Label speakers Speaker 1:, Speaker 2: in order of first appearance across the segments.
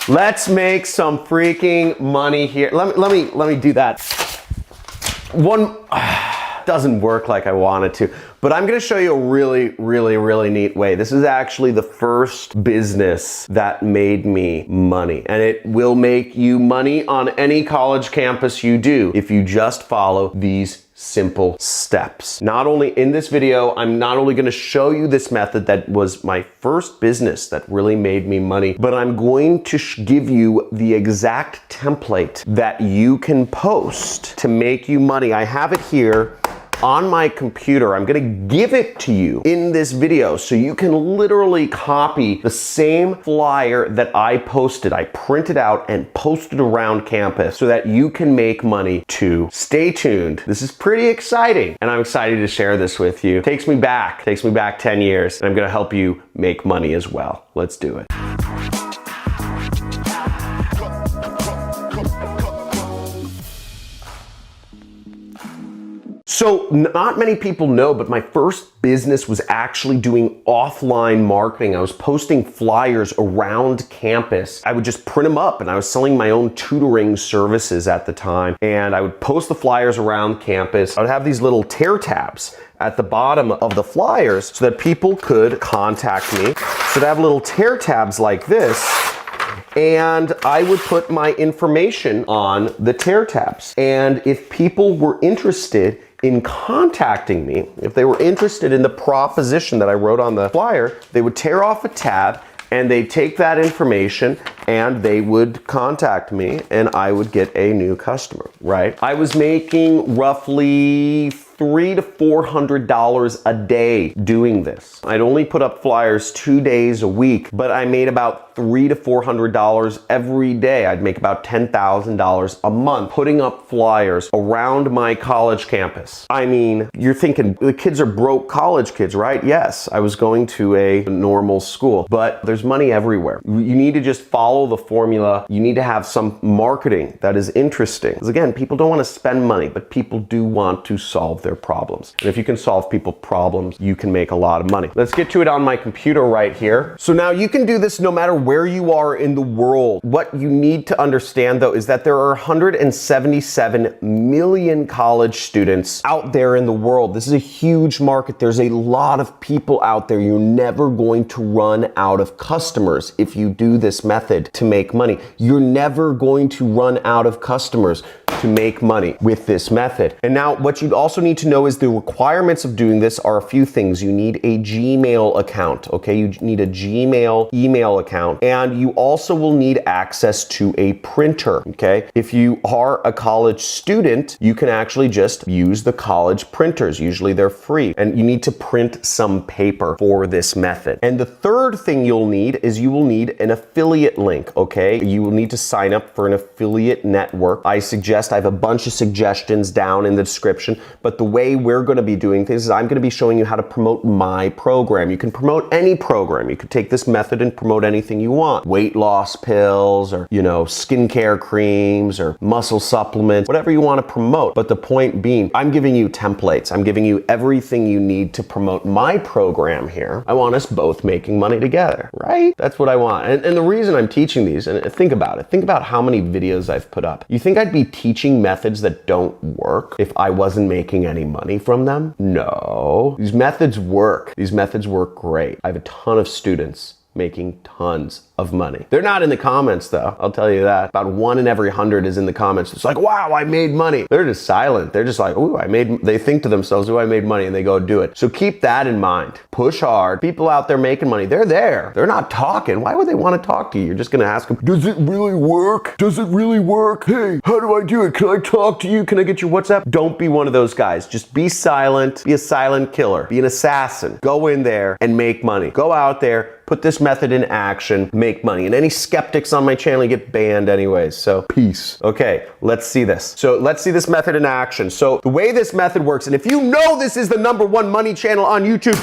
Speaker 1: Let's make some freaking money here. Let me do that. One doesn't work like I wanted to, but I'm gonna show you a really neat way. This is actually the first business that made me money, and it will make you money on any college campus you do if you just follow these simple steps. Not only in this video, I'm not only going to show you this method that was my first business that really made me money, but I'm going to give you the exact template that you can post to make you money. I have it here on my computer. I'm gonna give it to you in this video so you can literally copy the same flyer that I posted. I printed out and posted around campus so that you can make money too. Stay tuned. This is pretty exciting, and I'm excited to share this with you. Takes me back 10 years, and I'm gonna help you make money as well. Let's do it. So not many people know, but my first business was actually doing offline marketing. I was posting flyers around campus. I would just print them up, and I was selling my own tutoring services at the time. And I would post the flyers around campus. I would have these little tear tabs at the bottom of the flyers so that people could contact me. So to have little tear tabs like this, and I would put my information on the tear tabs. And if people were interested in contacting me, if they were interested in the proposition that I wrote on the flyer, they would tear off a tab and they'd take that information and they would contact me and I would get a new customer, right? I was making roughly $300 to $400 a day doing this. I'd only put up flyers 2 days a week, but I made about $300 to $400 every day. I'd make about $10,000 a month putting up flyers around my college campus. I mean, you're thinking the kids are broke college kids, right? Yes, I was going to a normal school, but there's money everywhere. You need to just follow the formula. You need to have some marketing that is interesting. Because again, people don't want to spend money, but people do want to solve their problems. And if you can solve people's problems, you can make a lot of money. Let's get to it on my computer right here. So now you can do this no matter where you are in the world. What you need to understand though is that there are 177 million college students out there in the world. This is a huge market. There's a lot of people out there. You're never going to run out of customers if you do this method to make money. You're never going to run out of customers to make money with this method. And now what you'd also need to know is the requirements of doing this are a few things. You need a Gmail account, okay? You need a Gmail email account, and you also will need access to a printer, okay? If you are a college student, you can actually just use the college printers. Usually they're free, and you need to print some paper for this method. And the third thing you'll need is you will need an affiliate link, okay? You will need to sign up for an affiliate network. I have a bunch of suggestions down in the description, but the way we're going to be doing things is I'm going to be showing you how to promote my program. You can promote any program. You could take this method and promote anything you want. Weight loss pills, or, you know, skincare creams, or muscle supplements, whatever you want to promote. But the point being, I'm giving you templates. I'm giving you everything you need to promote my program here. I want us both making money together, right? That's what I want. And the reason I'm teaching these, and think about it, think about how many videos I've put up. You think I'd be teaching methods that don't work if I wasn't making any money from them? No. These methods work. These methods work great. I have a ton of students making tons of money. They're not in the comments though, I'll tell you that. About 1 in every 100 is in the comments. It's like, wow, I made money. They're just silent. They're just like, ooh, they think to themselves, ooh, I made money, and they go do it. So keep that in mind. Push hard. People out there making money, they're there. They're not talking. Why would they want to talk to you? You're just gonna ask them, does it really work? Does it really work? Hey, how do I do it? Can I talk to you? Can I get your WhatsApp? Don't be one of those guys. Just be silent. Be a silent killer. Be an assassin. Go in there and make money. Go out there, put this method in action, make money. And any skeptics on my channel get banned anyways, so peace. Okay, let's see this. So let's see this method in action. So the way this method works, and if you know this is the #1 money channel on YouTube,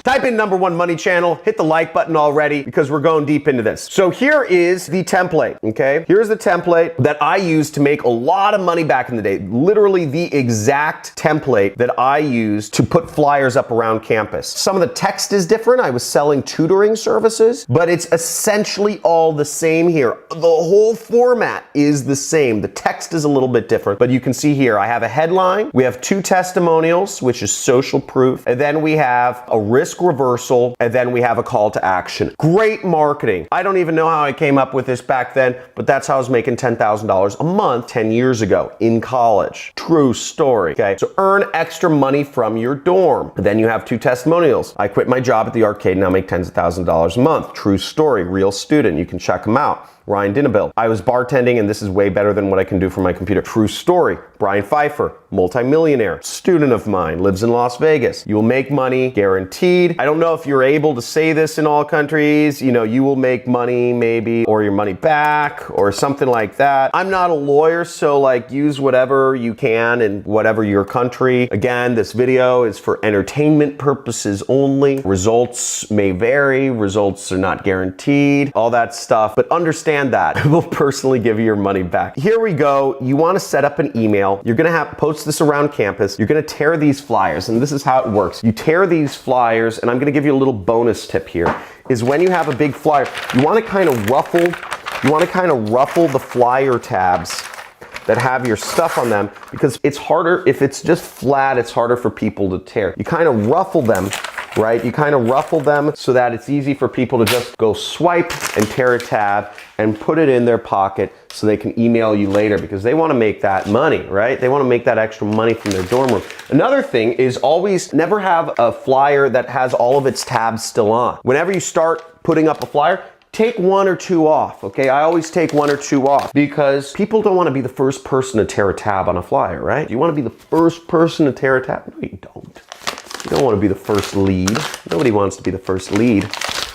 Speaker 1: Type in #1 money channel, hit the like button already because we're going deep into this. So here is the template, okay? Here's the template that I used to make a lot of money back in the day. Literally the exact template that I used to put flyers up around campus. Some of the text is different. I was selling tutoring services, but it's essentially all the same here. The whole format is the same. The text is a little bit different, but you can see here, I have a headline, we have 2 testimonials, which is social proof, and then we have a risk reversal, and then we have a call to action. Great marketing. I don't even know how I came up with this back then, but that's how I was making $10,000 a month 10 years ago in college. True story, okay? So earn extra money from your dorm. Then you have 2 testimonials. I quit my job at the arcade, now make tens of thousands of dollars a month. True story, real student. You can check them out. Ryan Dinnabill. I was bartending and this is way better than what I can do from my computer. True story. Brian Pfeiffer, multimillionaire, student of mine, lives in Las Vegas. You will make money, guaranteed. I don't know if you're able to say this in all countries. You know, you will make money maybe, or your money back, or something like that. I'm not a lawyer, so like use whatever you can in whatever your country. Again, this video is for entertainment purposes only. Results may vary. Results are not guaranteed. All that stuff, but understand that it will personally give you your money back. Here we go. You want to set up an email. You're going to post this around campus. You're going to tear these flyers, and this is how it works. You tear these flyers, and I'm going to give you a little bonus tip here, is when you have a big flyer, you want to kind of ruffle the flyer tabs that have your stuff on them, because it's harder, if it's just flat, it's harder for people to tear. You kind of ruffle them, right? You kind of ruffle them so that it's easy for people to just go swipe and tear a tab and put it in their pocket so they can email you later, because they want to make that money, right? They want to make that extra money from their dorm room. Another thing is always never have a flyer that has all of its tabs still on. Whenever you start putting up a flyer, take 1 or 2 off, okay? I always take 1 or 2 off because people don't want to be the first person to tear a tab on a flyer, right? You want to be the first person to tear a tab? No, you don't. You don't want to be the first lead. Nobody wants to be the first lead.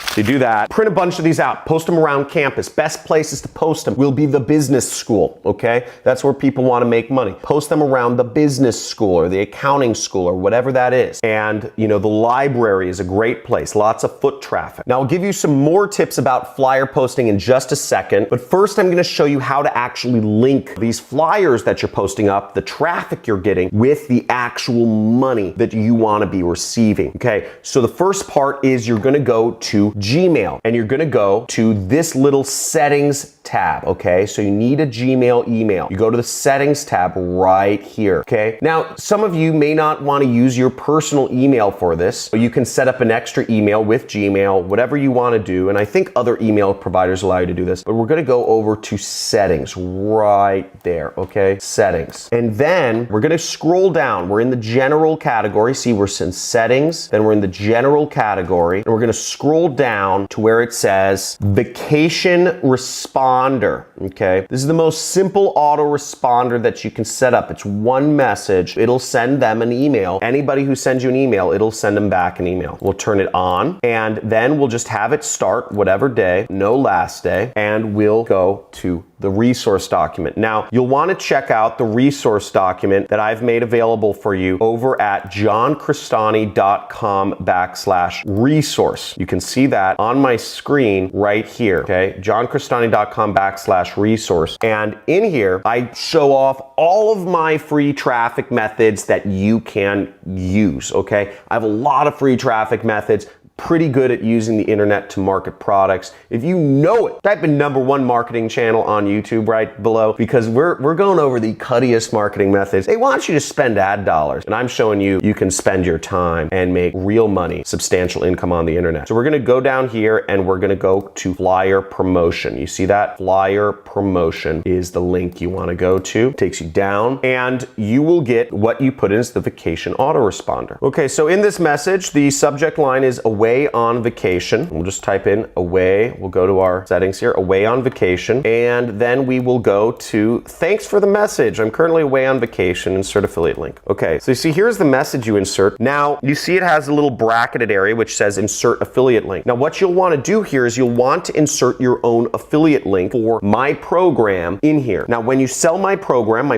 Speaker 1: So you do that. Print a bunch of these out. Post them around campus. Best places to post them will be the business school, okay? That's where people want to make money. Post them around the business school or the accounting school or whatever that is. And, you know, the library is a great place. Lots of foot traffic. Now, I'll give you some more tips about flyer posting in just a second. But first, I'm going to show you how to actually link these flyers that you're posting up, the traffic you're getting, with the actual money that you want to be receiving, okay? So the first part is you're going to go to Gmail, and you're going to go to this little settings tab, okay? So you need a Gmail email. You go to the settings tab right here, okay? Now, some of you may not want to use your personal email for this, so you can set up an extra email with Gmail, whatever you want to do, and I think other email providers allow you to do this, but we're going to go over to settings right there, okay? Settings. And then we're going to scroll down. We're in the general category. See, we're in settings, then we're in the general category, and we're going to scroll down to where it says vacation responder, okay? This is the most simple autoresponder that you can set up. It's one message. It'll send them an email. Anybody who sends you an email, it'll send them back an email. We'll turn it on, and then we'll just have it start whatever day, no last day, and we'll go to the resource document. Now, you'll want to check out the resource document that I've made available for you over at johncristani.com/resource. You can see that on my screen right here, okay? johncristani.com/resource. And in here, I show off all of my free traffic methods that you can use, okay? I have a lot of free traffic methods. Pretty good at using the internet to market products. If you know it, type in #1 marketing channel on YouTube right below, because we're going over the cuttiest marketing methods. They want you to spend ad dollars, and I'm showing you you can spend your time and make real money, substantial income on the internet. So we're gonna go down here and we're gonna go to flyer promotion. You see that? Flyer promotion is the link you wanna go to. It takes you down, and you will get what you put in is the vacation autoresponder. Okay, so in this message, the subject line is away away on vacation. We'll just type in away. We'll go to our settings here, away on vacation. And then we will go to thanks for the message. I'm currently away on vacation. Insert affiliate link. Okay, so you see here's the message you insert. Now you see it has a little bracketed area which says insert affiliate link. Now what you'll want to do here is you'll want to insert your own affiliate link for my program in here. Now when you sell my program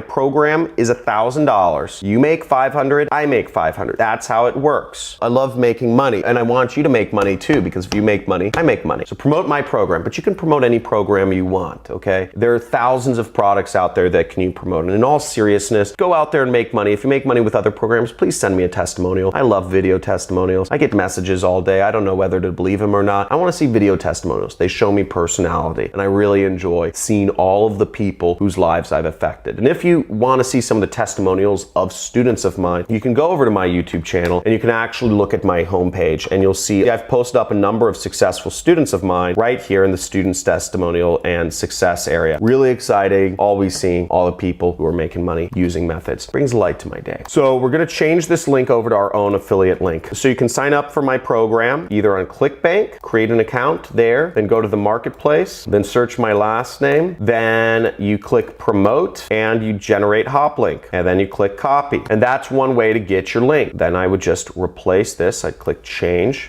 Speaker 1: is $1,000. You make 500, I make 500. That's how it works. I love making money and I want you to make money too, because if you make money, I make money. So promote my program, but you can promote any program you want, okay? There are thousands of products out there that can you promote. And in all seriousness, go out there and make money. If you make money with other programs, please send me a testimonial. I love video testimonials. I get messages all day. I don't know whether to believe them or not. I want to see video testimonials. They show me personality and I really enjoy seeing all of the people whose lives I've affected. And if you want to see some of the testimonials of students of mine, you can go over to my YouTube channel and you can actually look at my homepage and you'll see I've posted up a number of successful students of mine right here in the students testimonial and success area. Really exciting, always seeing all the people who are making money using methods. Brings light to my day. So we're going to change this link over to our own affiliate link. So you can sign up for my program either on ClickBank, create an account there, then go to the marketplace, then search my last name, then you click promote and you generate hop link, and then you click copy. And that's one way to get your link. Then I would just replace this. I'd click change,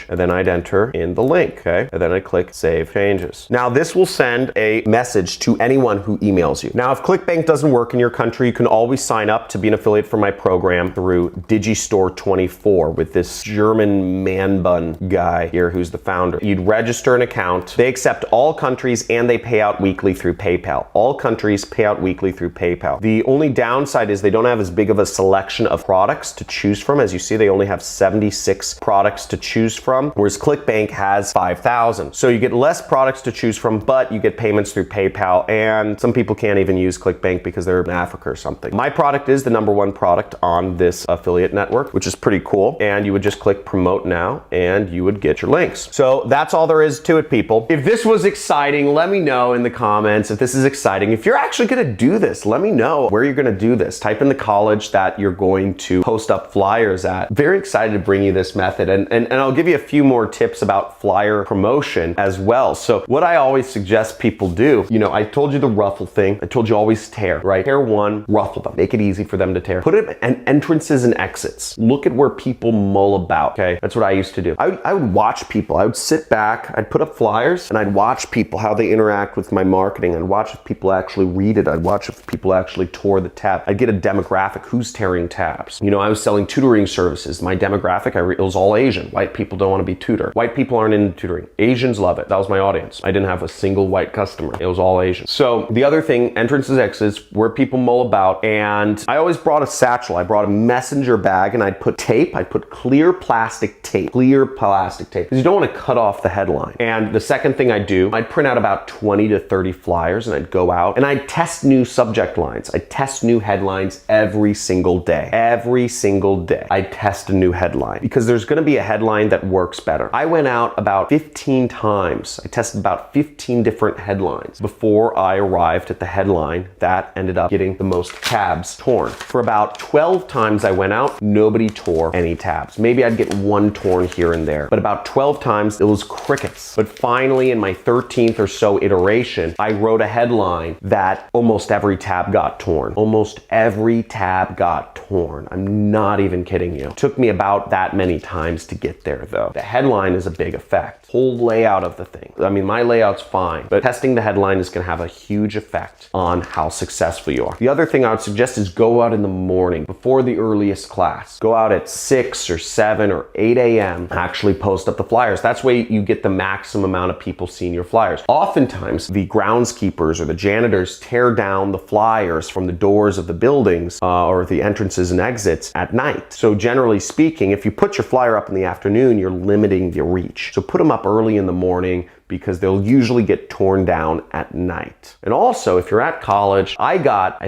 Speaker 1: and then I'd enter in the link, okay? And then I click save changes. Now this will send a message to anyone who emails you. Now if ClickBank doesn't work in your country, you can always sign up to be an affiliate for my program through Digistore24 with this German man bun guy here who's the founder. You'd register an account. They accept all countries and they pay out weekly through PayPal. All countries pay out weekly through PayPal. The only downside is they don't have as big of a selection of products to choose from. As you see, they only have 76 products to choose from, whereas ClickBank has 5,000. So you get less products to choose from, but you get payments through PayPal, and some people can't even use ClickBank because they're in Africa or something. My product is the #1 product on this affiliate network, which is pretty cool. And you would just click promote now and you would get your links. So that's all there is to it, people. If this was exciting, let me know in the comments if this is exciting. If you're actually gonna do this, let me know where you're gonna do this. Type in the college that you're going to post up flyers at. Very excited to bring you this method, and I'll give you a few more tips about flyer promotion as well. So what I always suggest people do, you know, I told you the ruffle thing. I told you always tear, right? Tear one, ruffle them. Make it easy for them to tear. Put it in entrances and exits. Look at where people mull about, okay? That's what I used to do. I would watch people. I would sit back, I'd put up flyers, and I'd watch people, how they interact with my marketing. I'd watch if people actually read it. I'd watch if people actually tore the tab. I'd get a demographic, who's tearing tabs. You know, I was selling tutoring services. My demographic, it was all Asian. White people don't want to be tutored. White people aren't into tutoring. Asians love it. That was my audience. I didn't have a single white customer. It was all Asian. So the other thing, entrances, exits, where people mull about, and I always brought a satchel. I brought a messenger bag and I'd put tape. I'd put clear plastic tape. Clear plastic tape. Because you don't want to cut off the headline. And the second thing I'd do, I'd print out about 20 to 30 flyers and I'd go out and I'd test new subject lines. I'd test new headlines every single day. Every single day. I'd test a new headline because there's going to be a headline that works better. I went out about 15 times. I tested about 15 different headlines before I arrived at the headline that ended up getting the most tabs torn. For about 12 times I went out, nobody tore any tabs. Maybe I'd get one torn here and there, but about 12 times it was crickets. But finally, in my 13th or so iteration, I wrote a headline that almost every tab got torn. Almost every tab got torn. I'm not even kidding you. It took me about that many times to get there though. The headline is a big effect. Whole layout of the thing. I mean, my layout's fine, but testing the headline is gonna have a huge effect on how successful you are. The other thing I would suggest is go out in the morning before the earliest class. Go out at 6 or 7 or 8 a.m. Actually post up the flyers. That's where you get the maximum amount of people seeing your flyers. Oftentimes, the groundskeepers or the janitors tear down the flyers from the doors of the buildings or the entrances and exits at night. So generally speaking, if you put your flyer up in the afternoon, you're limiting the reach. So put them up early in the morning because they'll usually get torn down at night. And also, if you're at college, I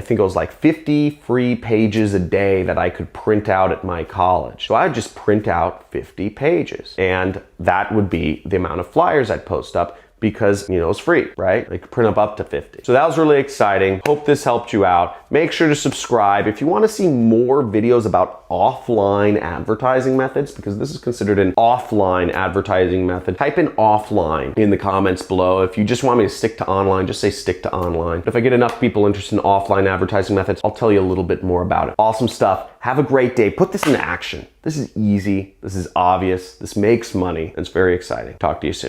Speaker 1: think it was like 50 free pages a day that I could print out at my college. So I'd just print out 50 pages. And that would be the amount of flyers I'd post up because, you know, it's free, right? I could print up to 50. So that was really exciting. Hope this helped you out. Make sure to subscribe. If you want to see more videos about offline advertising methods, because this is considered an offline advertising method, type in offline in the comments below. If you just want me to stick to online, just say stick to online. If I get enough people interested in offline advertising methods, I'll tell you a little bit more about it. Awesome stuff. Have a great day. Put this into action. This is easy. This is obvious. This makes money. It's very exciting. Talk to you soon.